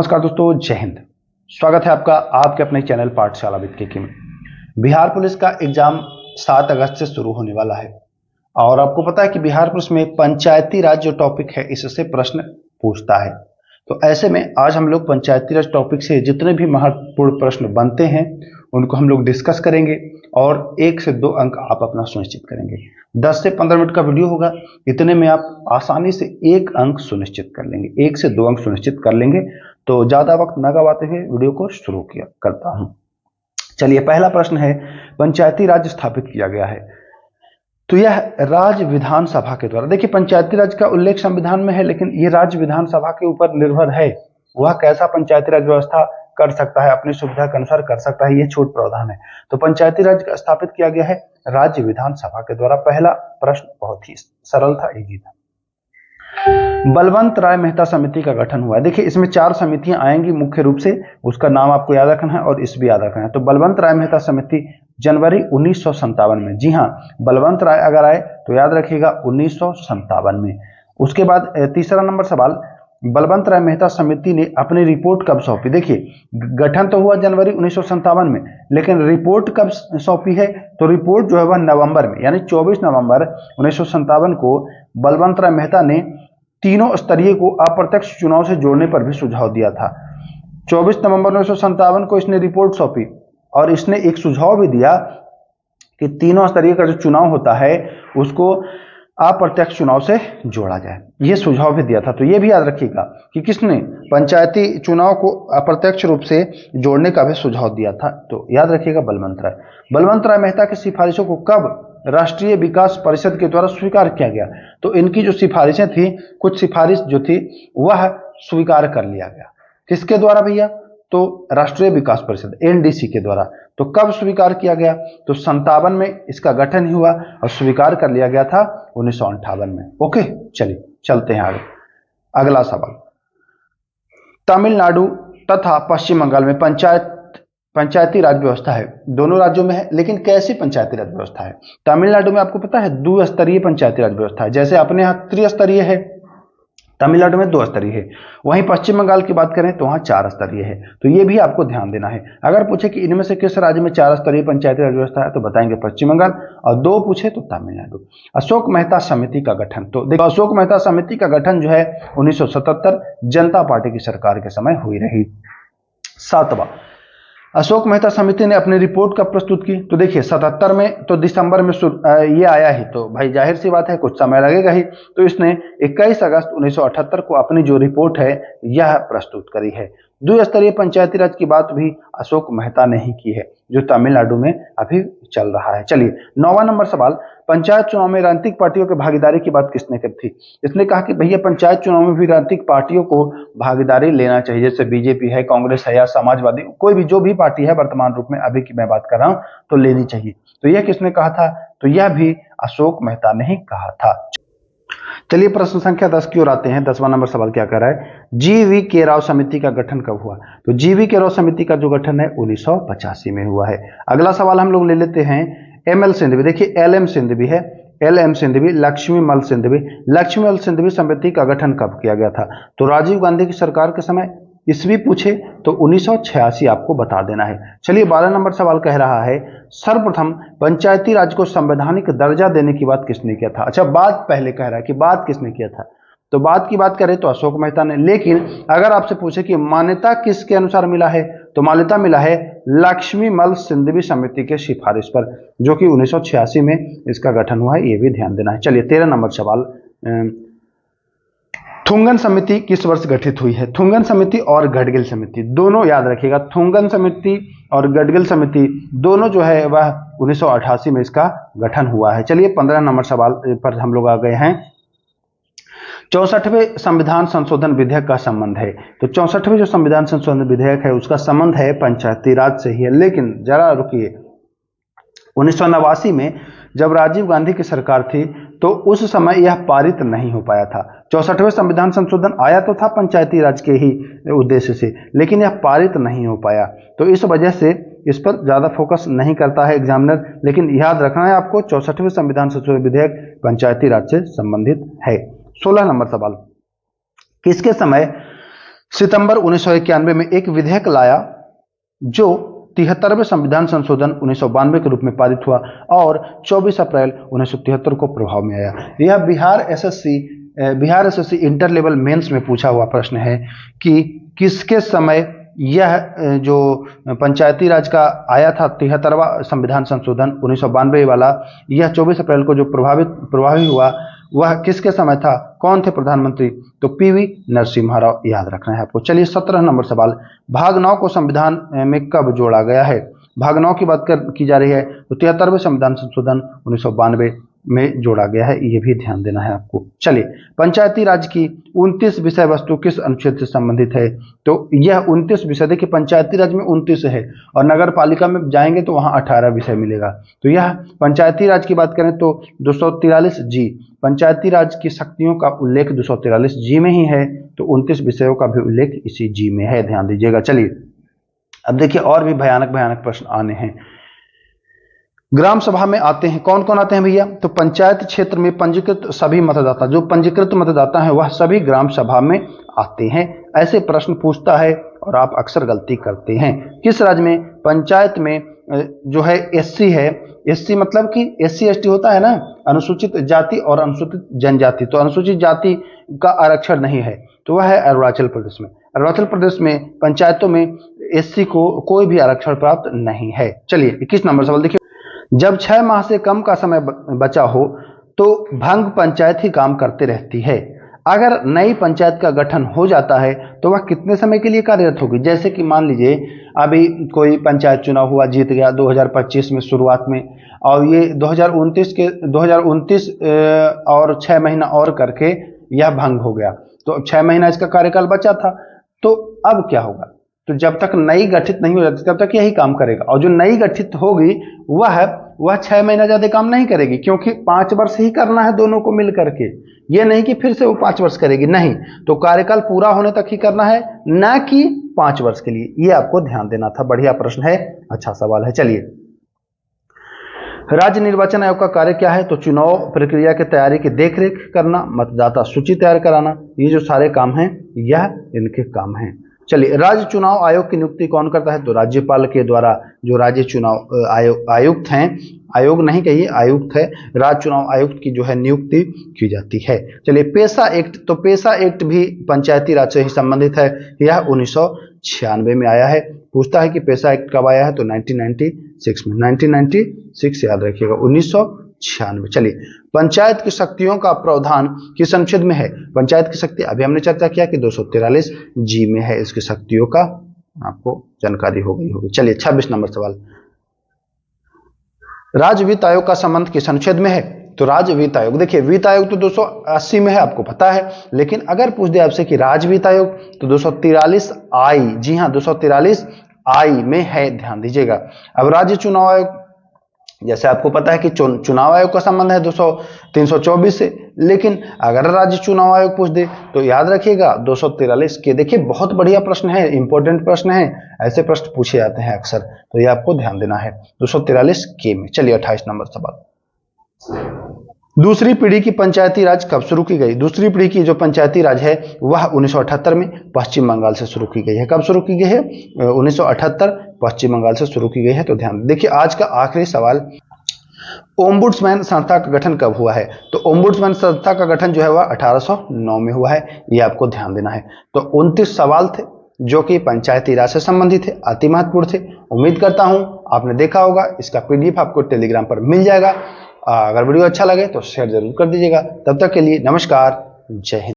नमस्कार दोस्तों, जय हिंद। स्वागत है आपका आपके अपने चैनल पाठशाला विद केके में। बिहार पुलिस का एग्जाम 7 अगस्त से शुरू होने वाला है और आपको पता है कि बिहार पुलिस में पंचायती राज जो टॉपिक है इससे प्रश्न पूछता है। तो ऐसे में आज हम लोग पंचायती राज टॉपिक से जितने भी महत्वपूर्ण प्रश्न बनते हैं उनको हम लोग डिस्कस करेंगे और 1 से 2 अंक आप अपना सुनिश्चित करेंगे। 10 से 15 मिनट का वीडियो होगा, इतने में आप आसानी से 1 अंक सुनिश्चित कर लेंगे, 1 से 2 अंक सुनिश्चित कर लेंगे। तो ज्यादा वक्त न गवाते हुए वीडियो को शुरू करता हूं। चलिए, पहला प्रश्न है, पंचायती राज स्थापित किया गया है तो यह राज्य विधानसभा के द्वारा। देखिए, पंचायती राज का उल्लेख संविधान में है लेकिन यह राज्य विधानसभा के ऊपर निर्भर है, वह कैसा पंचायती राज व्यवस्था कर सकता है, अपनी सुविधा के अनुसार कर सकता है, यह छूट प्रावधान है। तो पंचायती राज स्थापित किया गया है राज्य विधानसभा के द्वारा। पहला प्रश्न बहुत ही सरल था, इजी था। बलवंत राय मेहता समिति का गठन हुआ है। देखिए, इसमें 4 समितियां आएंगी मुख्य रूप से, उसका नाम आपको याद रखना है और इस भी याद रखना है। तो बलवंत राय मेहता समिति जनवरी 1957 में, जी हाँ, बलवंत राय अगर आए तो याद रखिएगा 1957 में। उसके बाद तीसरा नंबर सवाल, बलवंत राय मेहता समिति ने अपनी रिपोर्ट कब सौंपी। देखिए, गठन तो हुआ जनवरी 1957 में लेकिन रिपोर्ट कब सौंपी है, तो रिपोर्ट जो है वह नवंबर में, यानी 24 नवंबर 1957 को बलवंत राय मेहता ने तीनों स्तरीय को अप्रत्यक्ष चुनाव से जोड़ने पर भी सुझाव दिया था। 24 नवंबर 1957 को इसने रिपोर्ट सौंपी और इसने एक सुझाव भी दिया कि तीनों स्तरीय का जो चुनाव होता है उसको अप्रत्यक्ष चुनाव से जोड़ा जाए, यह सुझाव भी दिया था। तो यह भी याद रखिएगा कि किसने पंचायती चुनाव को अप्रत्यक्ष रूप से जोड़ने का भी सुझाव दिया था। तो याद रखिएगा बलवंत राय। बलवंत राय मेहता की सिफारिशों को कब राष्ट्रीय विकास परिषद के द्वारा स्वीकार किया गया। तो इनकी जो सिफारिशें थी, कुछ सिफारिश जो थी वह स्वीकार कर लिया गया। किसके द्वारा भैया, तो राष्ट्रीय विकास परिषद एनडीसी के द्वारा। तो कब स्वीकार किया गया, तो 57 में इसका गठन हुआ और स्वीकार कर लिया गया था 1958 में। ओके, चलिए चलते हैं आगे। अगला सवाल, तमिलनाडु तथा पश्चिम बंगाल में पंचायती राज व्यवस्था है, दोनों राज्यों में है, लेकिन कैसी पंचायती राज व्यवस्था है। तमिलनाडु में आपको पता है 2 स्तरीय पंचायती राज व्यवस्था है, जैसे अपने यहाँ त्रिस्तरीय है, तमिलनाडु में 2 स्तरीय है। वहीं पश्चिम बंगाल की बात करें तो वहां 4 स्तरीय है। तो ये भी आपको ध्यान देना है। अगर पूछे कि इनमें से किस राज्य में 4 स्तरीय पंचायती राज व्यवस्था है तो बताएंगे पश्चिम बंगाल, और 2 पूछे तो तमिलनाडु। अशोक मेहता समिति का गठन, तो देखो अशोक मेहता समिति का गठन जो है 1977 जनता पार्टी की सरकार के समय हुई रही। 7वां, अशोक मेहता समिति ने अपनी रिपोर्ट कब प्रस्तुत की। तो देखिए 77 में तो दिसंबर में ये आया ही, तो भाई जाहिर सी बात है कुछ समय लगेगा ही। तो इसने 21 अगस्त 1978 को अपनी जो रिपोर्ट है यह प्रस्तुत करी है। 2 स्तरीय पंचायती राज की बात भी अशोक मेहता ने ही की है, जो तमिलनाडु में अभी चल रहा है। चलिए 9वां नंबर सवाल, पंचायत चुनाव में राजनीतिक पार्टियों की भागीदारी की बात किसने की थी। इसने कहा कि भैया पंचायत चुनाव में भी राजनीतिक पार्टियों को भागीदारी लेना चाहिए, जैसे बीजेपी है, कांग्रेस है या समाजवादी, कोई भी जो भी पार्टी है वर्तमान रूप में अभी की मैं बात कर रहा हूं, तो लेनी चाहिए। तो यह किसने कहा था, तो यह भी अशोक मेहता ने ही कहा था। चलिए प्रश्न संख्या 10 की ओर आते हैं। 10वां नंबर सवाल क्या कर रहा है, जीवी के राव समिति का गठन कब हुआ। तो जीवी के राव समिति का जो गठन है 1985 में हुआ है। अगला सवाल हम लोग ले लेते हैं एमएल सिंधवी। देखिए एलएम सिंधवी है, एलएम सिंधवी, लक्ष्मीमल सिंधवी। लक्ष्मीमल सिंधवी समिति का गठन कब किया गया था, तो राजीव गांधी की सरकार के समय। ईस्वी पूछे तो 1986 आपको बता देना है। चलिए 12 नंबर सवाल कह रहा है, सर्वप्रथम पंचायती राज को संवैधानिक दर्जा देने की बात किसने किया था। अच्छा, बात पहले कह रहा है कि बात किसने किया था, तो बात की बात करें तो अशोक मेहता ने। लेकिन अगर आपसे पूछे कि मान्यता किसके अनुसार मिला है, तो मान्यता मिला है लक्ष्मीमल सिंधवी समिति के सिफारिश पर, जो कि 1986 में इसका गठन हुआ है, ये भी ध्यान देना है। चलिए 13 नंबर सवाल, थुंगन समिति किस वर्ष गठित हुई है। थुंगन समिति और गडगिल समिति दोनों याद रखिएगा, थुंगन समिति और गडगिल समिति दोनों जो है वह 1988 में इसका गठन हुआ है। चलिए 15 नंबर सवाल पर हम लोग आ गए हैं। 64वें संविधान संशोधन विधेयक का संबंध है, तो 64वें जो संविधान संशोधन विधेयक है उसका संबंध है पंचायती राज से ही है। लेकिन जरा रुकिए, 1989 में जब राजीव गांधी की सरकार थी तो उस समय यह पारित नहीं हो पाया था। 64वें संविधान संशोधन आया तो था पंचायती राज के ही उद्देश्य से, लेकिन यह पारित नहीं हो पाया। तो इस वजह से इस पर ज्यादा फोकस नहीं करता है एग्जामिनर। लेकिन याद रखना है आपको, 64वें संविधान संशोधन विधेयक पंचायती राज से संबंधित है। 16 नंबर सवाल, किसके समय सितंबर 1991 में एक विधेयक लाया जो 73वें संविधान संशोधन 1992 के रूप में पारित हुआ और 24 अप्रैल 1973 को प्रभाव में आया। यह Bihar SSC inter level mains में पूछा हुआ प्रश्न है कि किसके समय यह जो पंचायती राज का आया था 73वां संविधान संशोधन 1992 वाला, यह 24 अप्रैल को जो प्रभावी हुआ वह किसके समय था, कौन थे प्रधानमंत्री, तो पीवी नरसिम्हा राव, याद रखना है आपको। चलिए 17 नंबर सवाल, भाग 9 को संविधान में कब जोड़ा गया है? भाग 9 की बात की जा रही है तो 73वें संविधान संशोधन 1992 में जोड़ा गया है, ये भी ध्यान देना है आपको। चलिए, पंचायती राज की 29 विषय वस्तु किस अनुच्छेद से संबंधित है? तो यह 29 विषय, देखिए पंचायती राज में 29 है और नगर पालिका में जाएंगे तो वहां 18 विषय मिलेगा। तो यह पंचायती राज की बात करें तो 243 जी, पंचायती राज की शक्तियों का उल्लेख 243 जी में ही है, तो 29 विषयों का भी उल्लेख इसी जी में है, ध्यान दीजिएगा। चलिए अब देखिए और भी भयानक प्रश्न आने हैं। ग्राम सभा में आते हैं, कौन कौन आते हैं भैया? तो पंचायत क्षेत्र में पंजीकृत सभी मतदाता, जो पंजीकृत मतदाता हैं वह सभी ग्राम सभा में आते हैं। ऐसे प्रश्न पूछता है और आप अक्सर गलती करते हैं। किस राज्य में पंचायत में जो है एससी है, एससी मतलब कि एससी एसटी होता है ना, अनुसूचित जाति और अनुसूचित जनजाति, तो अनुसूचित जाति का आरक्षण नहीं है, तो वह है अरुणाचल प्रदेश में। अरुणाचल प्रदेश में पंचायतों में एससी को कोई भी आरक्षण प्राप्त नहीं है। चलिए 21 नंबर सवाल देखिए, जब 6 माह से कम का समय बचा हो तो भंग पंचायत ही काम करते रहती है। अगर नई पंचायत का गठन हो जाता है तो वह कितने समय के लिए कार्यरत होगी? जैसे कि मान लीजिए अभी कोई पंचायत चुनाव हुआ, जीत गया 2025 में शुरुआत में, और ये 2029 और 6 महीना और करके यह भंग हो गया, तो 6 महीना इसका कार्यकाल बचा था, तो अब क्या होगा? तो जब तक नई गठित नहीं हो जाती तब तक यही काम करेगा, और जो नई गठित होगी वह 6 महीना ज्यादा काम नहीं करेगी, क्योंकि 5 वर्ष ही करना है दोनों को मिल करके, ये नहीं कि फिर से वो 5 वर्ष करेगी, नहीं, तो कार्यकाल पूरा होने तक ही करना है, ना कि 5 वर्ष के लिए। ये आपको ध्यान देना था। बढ़िया प्रश्न है, अच्छा सवाल है। चलिए, राज्य निर्वाचन आयोग का कार्य क्या है? तो चुनाव प्रक्रिया की तैयारी की देखरेख करना, मतदाता सूची तैयार कराना, ये जो सारे काम हैं यह इनके काम हैं। चलिए, राज्य चुनाव आयोग की नियुक्ति कौन करता है? तो राज्यपाल के द्वारा जो राज्य चुनाव आयुक्त हैं, आयोग नहीं कहिए, आयुक्त है, राज्य चुनाव आयुक्त की जो है नियुक्ति की जाती है। चलिए, पेशा एक्ट, तो पेशा एक्ट भी पंचायती राज से ही संबंधित है, यह 1996 में आया है। पूछता है कि पेशा एक्ट कब आया है? तो 1996 में, 1996 याद रखिएगा, 1996। चलिए, पंचायत की शक्तियों का प्रावधान किस अनुच्छेद में है? पंचायत की शक्ति अभी हमने चर्चा किया कि 243 जी में है, इसकी शक्तियों का आपको जानकारी हो गई होगी। चलिए 26 नंबर सवाल, राज्य वित्त आयोग का संबंध किस अनुच्छेद में है? तो राज्य वित्त आयोग, देखिए वित्त आयोग तो 280 में है, आपको पता है, लेकिन अगर पूछ दे आपसे कि राज्य वित्त आयोग, तो 243 आई, जी हाँ 243 आई में है, ध्यान दीजिएगा। अब राज्य चुनाव आयोग, जैसे आपको पता है कि चुनाव आयोग का संबंध है 324 से, लेकिन अगर राज्य चुनाव आयोग पूछ दे तो याद रखिएगा 243 के। देखिए बहुत बढ़िया प्रश्न है, इंपॉर्टेंट प्रश्न है, ऐसे प्रश्न पूछे जाते हैं अक्सर, तो ये आपको ध्यान देना है 243 के में। चलिए 28 नंबर सवाल, दूसरी पीढ़ी की पंचायती राज कब शुरू की गई? दूसरी पीढ़ी की जो पंचायती राज है वह 1978 में पश्चिम बंगाल से शुरू की गई है। कब शुरू की गई है? 1978 पश्चिम बंगाल से शुरू की गई है, तो ध्यान देखिए। आज का आखिरी सवाल, ओम्बुड्समैन संस्था का गठन कब हुआ है? तो ओम्बुड्समैन संस्था का गठन जो है वह 1809 में हुआ है, ये आपको ध्यान देना है। तो 29 सवाल थे जो कि पंचायती राज से संबंधित थे, अति महत्वपूर्ण थे। उम्मीद करता हूं आपने देखा होगा, इसका पीडीएफ आपको टेलीग्राम पर मिल जाएगा। अगर वीडियो अच्छा लगे तो शेयर जरूर कर दीजिएगा। तब तक के लिए नमस्कार, जय हिंद।